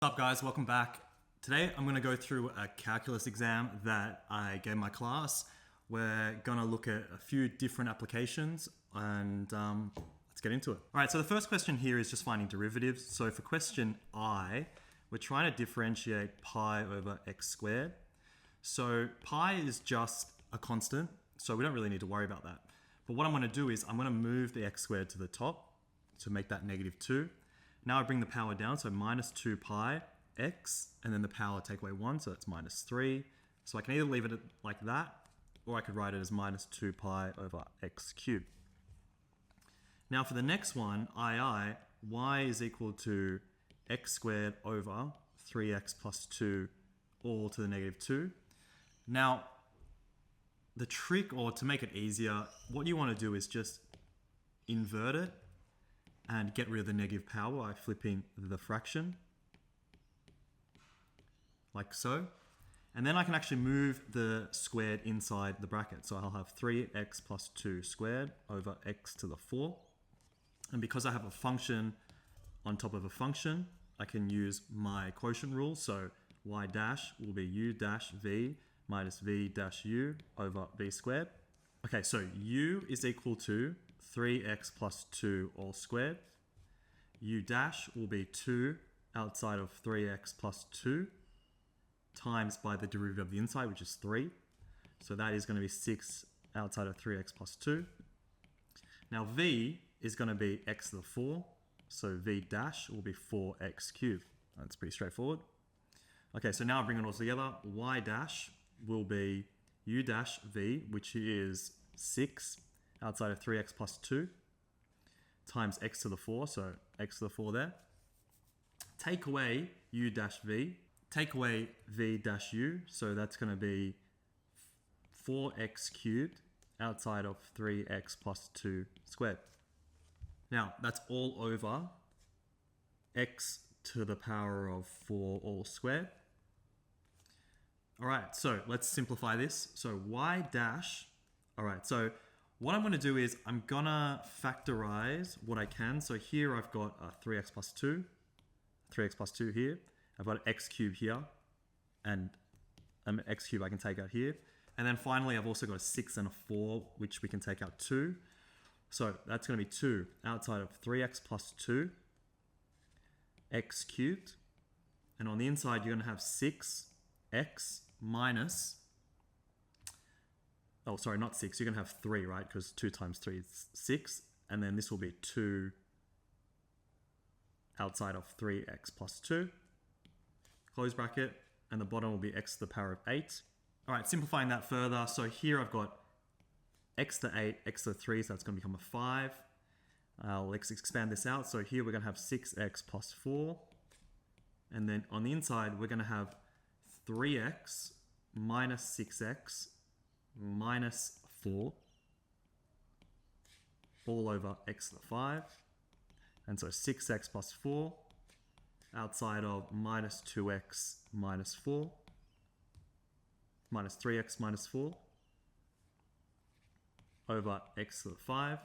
What's up guys, welcome back. Today I'm going to go through a calculus exam that I gave my class. We're going to look at a few different applications and let's get into it. Alright, so the first question here is just finding derivatives. So for question I, we're trying to differentiate pi over x squared. So pi is just a constant, so we don't really need to worry about that. But what I'm going to do is I'm going to move the x squared to the top to make that negative 2. Now I bring the power down, so minus 2 pi x, and then the power take away 1, so that's minus 3. So I can either leave it like that, or I could write it as minus 2 pi over x cubed. Now for the next one, y is equal to x squared over 3x plus 2 all to the negative 2. Now, the trick, or to make it easier, what you want to do is just invert it and get rid of the negative power by flipping the fraction, like so. And then I can actually move the squared inside the bracket. So I'll have 3x plus 2 squared over x to the 4. And because I have a function on top of a function, I can use my quotient rule. So y dash will be u dash v minus v dash u over v squared. Okay, so u is equal to 3x plus 2 all squared. U dash will be 2 outside of 3x plus 2 times by the derivative of the inside, which is 3. So that is going to be 6 outside of 3x plus 2. Now v is going to be x to the 4. So v dash will be 4x cubed. That's pretty straightforward. Okay, so now I bring it all together. Y dash will be u dash v, which is 6 outside of 3x plus 2 times x to the 4, so x to the 4 there. Take away u dash v, take away v dash u, so that's going to be 4x cubed outside of 3x plus 2 squared. Now, that's all over x to the power of 4 all squared. Alright, so let's simplify this. So y dash, alright, so what I'm going to do is I'm going to factorize what I can. So here I've got 3x plus 2 here. I've got x cubed here, and x cubed I can take out here. And then finally I've also got a 6 and a 4, which we can take out 2. So that's going to be 2 outside of 3x plus 2, x cubed. And on the inside you're going to have 6x minus, oh sorry, not 6, you're going to have 3, right? Because 2 times 3 is 6. And then this will be 2 outside of 3x plus 2, close bracket, and the bottom will be x to the power of 8. All right, simplifying that further. So here I've got x to 8, x to 3, so that's going to become a 5. Let's expand this out. So here we're going to have 6x plus 4. And then on the inside, we're going to have 3x minus 6x minus 4 all over x to the 5. And so 6x plus 4 outside of minus 2x minus 4 minus 3x minus 4 over x to the 5.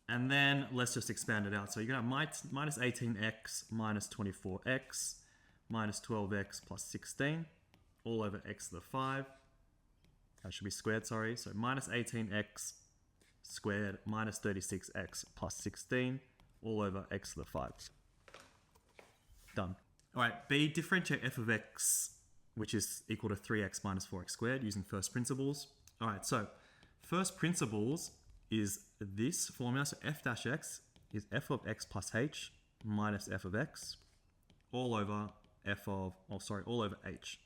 And then let's just expand it out. So you're going to have minus 18x minus 24x minus 12x plus 16 all over x to the 5. That should be squared, sorry. So minus 18x squared minus 36x plus 16 all over x to the 5. Done. All right, B, differentiate f of x, which is equal to 3x minus 4x squared using first principles. All right, so first principles is this formula. So f dash x is f of x plus h minus f of x all over all over h.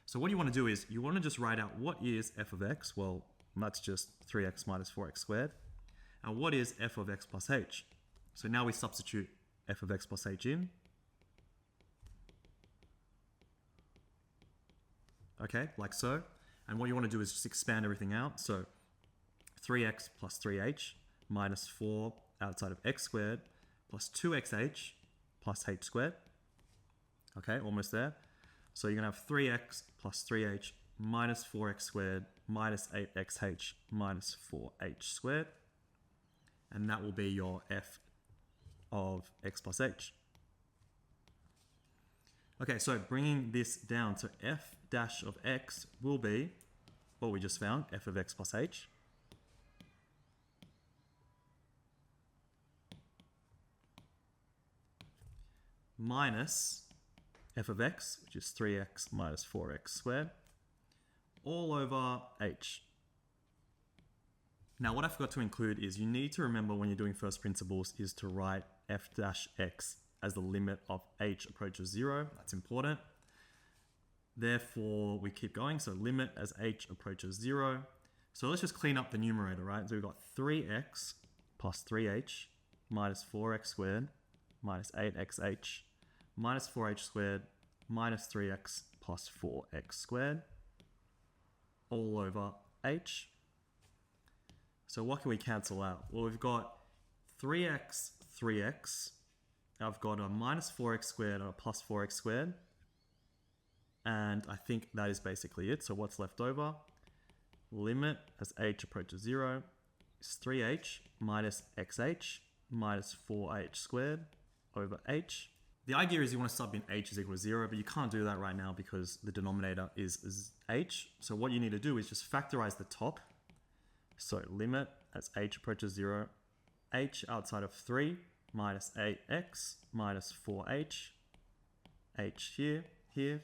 So what you want to do is you want to just write out what is f of x. Well, that's just 3x minus 4x squared. And what is f of x plus h? So now we substitute f of x plus h in. Okay, like so. And what you want to do is just expand everything out. So 3x plus 3h minus 4 outside of x squared plus 2xh plus h squared. Okay, almost there. So you're going to have 3x plus 3h minus 4x squared minus 8xh minus 4h squared. And that will be your f of x plus h. Okay, so bringing this down to f dash of x will be what we just found, f of x plus h. Minus f of x, which is 3x minus 4x squared, all over h. Now what I forgot to include is you need to remember when you're doing first principles is to write f dash x as the limit of h approaches 0. That's important. Therefore, we keep going. So limit as h approaches 0. So let's just clean up the numerator, right? So we've got 3x plus 3h minus 4x squared minus 8xh minus 4h squared minus 3x plus 4x squared all over h. So what can we cancel out? Well, we've got 3x, 3x. I've got a minus 4x squared and a plus 4x squared. And I think that is basically it. So what's left over? Limit as h approaches 0 is 3h minus xh minus 4h squared over h. The idea is you want to sub in h is equal to 0, but you can't do that right now because the denominator is h. So what you need to do is just factorize the top. So limit as h approaches 0, h outside of 3 minus 8x minus 4h, h here, here.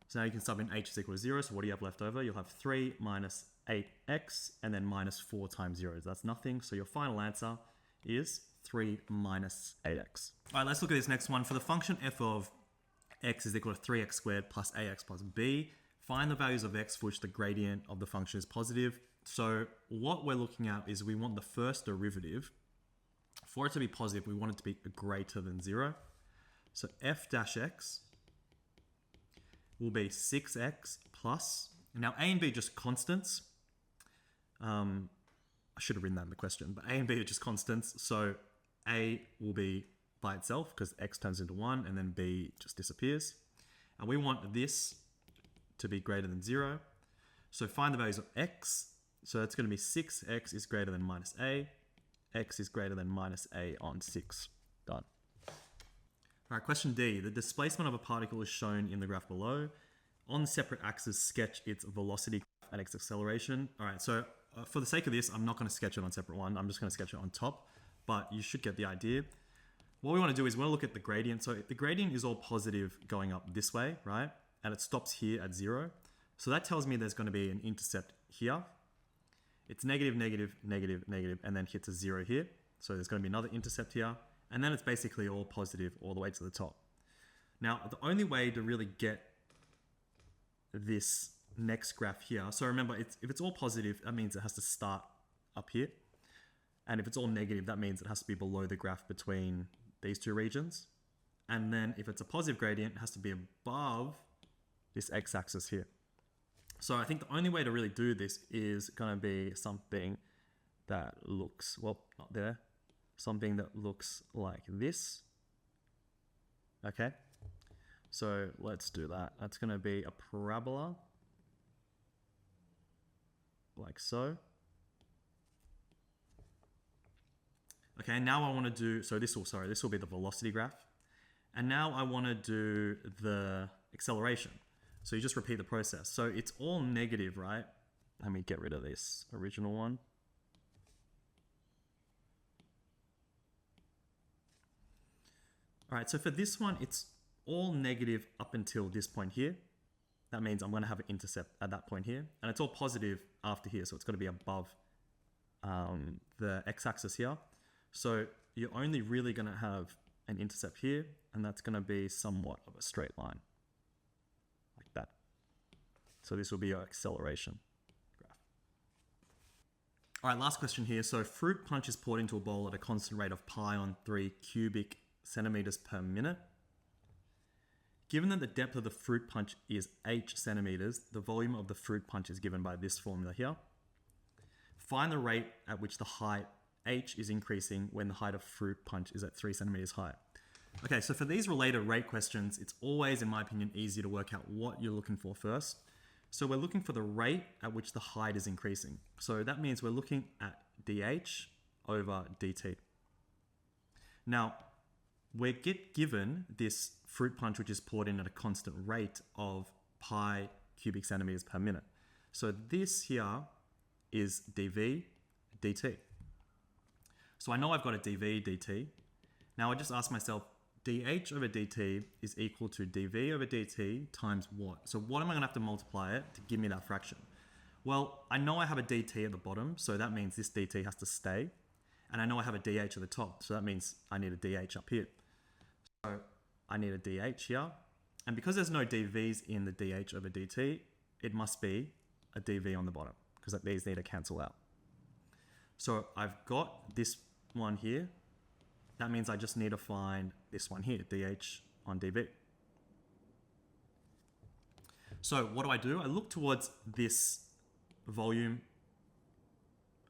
So now you can sub in h is equal to 0. So what do you have left over? You'll have 3 minus 8x and then minus 4 times 0. That's nothing. So your final answer is 3 minus 8x. All right, let's look at this next one. For the function f of x is equal to 3x squared plus ax plus b, find the values of x for which the gradient of the function is positive. So what we're looking at is we want the first derivative. For it to be positive, we want it to be greater than 0. So f dash x will be 6x plus, now a and b are just constants. I should have written that in the question, but a and b are just constants. So a will be by itself because x turns into 1 and then b just disappears. And we want this to be greater than 0. So find the values of x. So it's going to be 6x is greater than minus a. X is greater than minus a on 6. Done. All right, question D. The displacement of a particle is shown in the graph below. On separate axes, sketch its velocity and its acceleration. All right, so for the sake of this, I'm not going to sketch it on separate one. I'm just going to sketch it on top, but you should get the idea. What we want to do is we want to look at the gradient. So the gradient is all positive going up this way, right? And it stops here at 0. So that tells me there's going to be an intercept here. It's negative, negative, negative, negative, and then hits a 0 here. So there's going to be another intercept here. And then it's basically all positive all the way to the top. Now, the only way to really get this next graph here, so remember, if it's all positive, that means it has to start up here. And if it's all negative, that means it has to be below the graph between these two regions. And then if it's a positive gradient, it has to be above this x-axis here. So I think the only way to really do this is going to be something that looks, well, not there, something that looks like this. Okay, so let's do that. That's going to be a parabola, like so. Okay, now I want to do, so this will be the velocity graph. And now I want to do the acceleration. So you just repeat the process. So it's all negative, right? Let me get rid of this original one. All right, so for this one, it's all negative up until this point here. That means I'm going to have an intercept at that point here. And it's all positive after here, so it's got to be above the x-axis here. So you're only really going to have an intercept here, and that's going to be somewhat of a straight line, like that. So this will be your acceleration graph. All right, last question here. So fruit punch is poured into a bowl at a constant rate of pi on 3 cubic centimeters per minute. Given that the depth of the fruit punch is h centimeters, the volume of the fruit punch is given by this formula here. Find the rate at which the height h is increasing when the height of fruit punch is at 3 centimeters high. Okay, so for these related rate questions, it's always, in my opinion, easy to work out what you're looking for first. So we're looking for the rate at which the height is increasing. So that means we're looking at dh over dt. Now, we get given this fruit punch which is poured in at a constant rate of pi cubic centimeters per minute. So this here is dV dt. So I know I've got a dV dt. Now I just ask myself, dH over dt is equal to dV over dt times what? So what am I going to have to multiply it to give me that fraction? Well, I know I have a dt at the bottom, so that means this dt has to stay. And I know I have a dH at the top, so that means I need a dH up here. So I need a dH here. And because there's no dVs in the dH over dt, it must be a dV on the bottom, because these need to cancel out. So I've got this one here. That means I just need to find this one here, dH on dV. So what do? I look towards this volume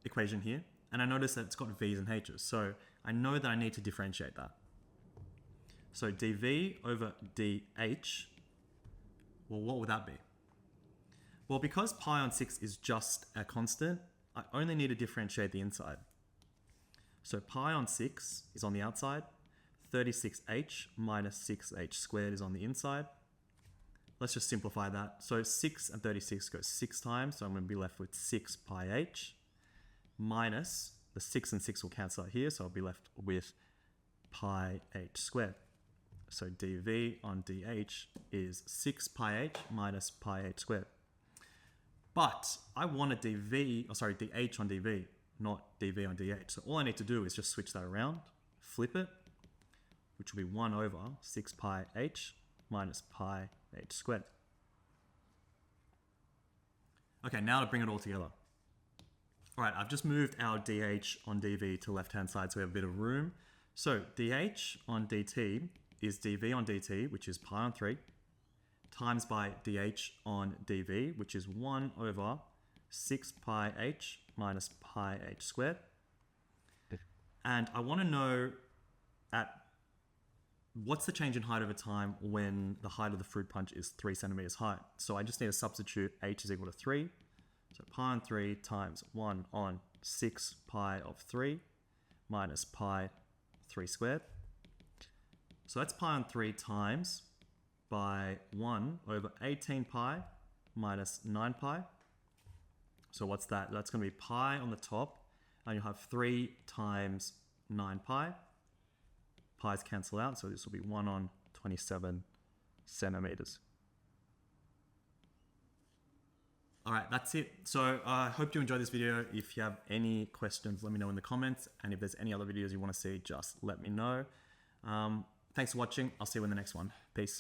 equation here, and I notice that it's got V's and H's. So I know that I need to differentiate that. So dV over dH, well, what would that be? Well, because pi on 6 is just a constant, I only need to differentiate the inside. So pi on 6 is on the outside, 36h minus 6h squared is on the inside. Let's just simplify that. So 6 and 36 goes 6 times, so I'm going to be left with 6 pi h minus the 6 and 6 will cancel out here, so I'll be left with pi h squared. So dV on dH is 6 pi h minus pi h squared. But I want a dH on dV, not dV on dH. So all I need to do is just switch that around, flip it, which will be 1 over 6 pi h minus pi h squared. Okay, now to bring it all together. All right, I've just moved our dH on dV to the left-hand side, so we have a bit of room. So dH on dt is dV on dt, which is pi on 3, times by dH on dV, which is 1 over 6 pi h minus pi h squared. And I want to know what's the change in height over time when the height of the fruit punch is 3 centimeters high. So I just need to substitute h is equal to 3. So pi on 3 times 1 on 6 pi of 3 minus pi 3 squared. So that's pi on 3 times by 1 over 18 pi minus 9 pi. So what's that? That's going to be pi on the top, and you'll have 3 times 9 pi. Pi's cancel out, so this will be 1 on 27 centimeters. All right, that's it. So I hope you enjoyed this video. If you have any questions, let me know in the comments. And if there's any other videos you want to see, just let me know. Thanks for watching. I'll see you in the next one. Peace.